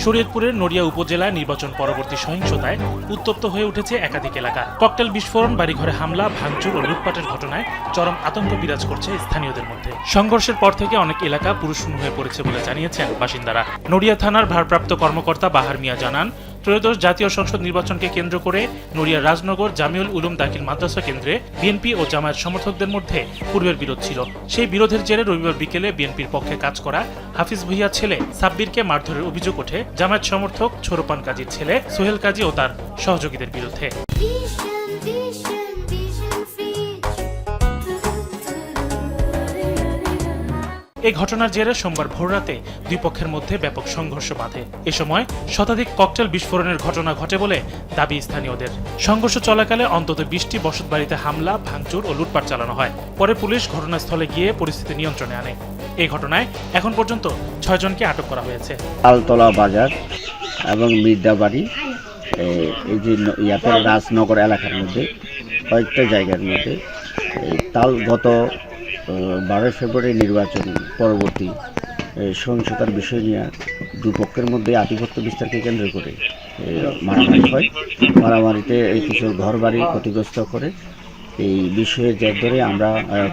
শরীয়তপুরের নড়িয়া উপজেলায় নির্বাচন পরবর্তী সহিংসতায় উত্তপ্ত হয়ে উঠেছে একাধিক এলাকা। ককটেল বিস্ফোরণ, বাড়িঘরে হামলা, ভাঙচুর ও লুটপাটের ঘটনায় চরম আতঙ্ক বিরাজ করছে স্থানীয়দের মধ্যে। সংঘর্ষের পর থেকে অনেক এলাকা পুরুষশূন্য হয়ে পড়েছে বলে জানিয়েছেন বাসিন্দারা। নড়িয়া থানার ভারপ্রাপ্ত কর্মকর্তা বাহার মিয়া জানান, ত্রয়োদশ জাতীয় সংসদ নির্বাচনকে কেন্দ্র করে নড়িয়া রাজনগর জামিউল উলুম দাখিল মাদ্রাসা কেন্দ্রে বিএনপি ও জামায়াত সমর্থকদের মধ্যে পূর্বের বিরোধ ছিল। সেই বিরোধের জেরে রবিবার বিকেলে বিএনপির পক্ষে কাজ করা হাফিজ ভুইয়ার ছেলে সাব্বিরকে মারধরের অভিযোগ ওঠে জামায়াত সমর্থক ছোরপান কাজীর ছেলে সোহেল কাজী ও তার সহযোগীদের বিরুদ্ধে। এই ঘটনার জেরে সোমবার ভোররাতে দুই পক্ষের মধ্যে ব্যাপক সংঘর্ষ বাধে। এ সময় শতাধিক ককটেল বিস্ফোরণের ঘটনা ঘটে বলে দাবি স্থানীয়দের। সংঘর্ষ চলাকালে অন্তত 20টি বসতবাড়িতে হামলা, ভাঙচুর ও লুটপাট চালানো হয়। পরে পুলিশ ঘটনাস্থলে গিয়ে পরিস্থিতি নিয়ন্ত্রণে আনে। এই ঘটনায় এখন পর্যন্ত 6 জনকে আটক করা হয়েছে। তালতলা বাজার এবং মির্জাবাড়ি, এই যে রাজনগর এলাকার মধ্যে কয়েকটা জায়গার মধ্যে গত 12 ফেব্রুয়ারি নির্বাচন পরবর্তী সহিংসতার বিষয় নিয়ে দুপক্ষের মধ্যে আধিপত্য বিস্তারকে কেন্দ্র করে মারামারি হয়। মারামারিতে কিছু ঘরবাড়ি ক্ষতিগ্রস্ত করে। এই বিষয়ের জের ধরে আমরা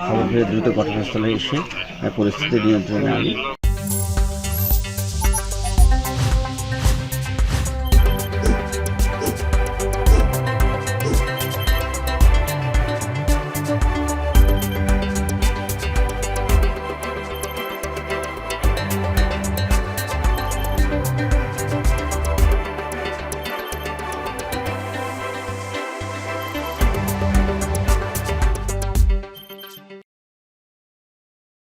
খবর পেয়ে দ্রুত ঘটনাস্থলে এসে পরিস্থিতি নিয়ন্ত্রণে আনি।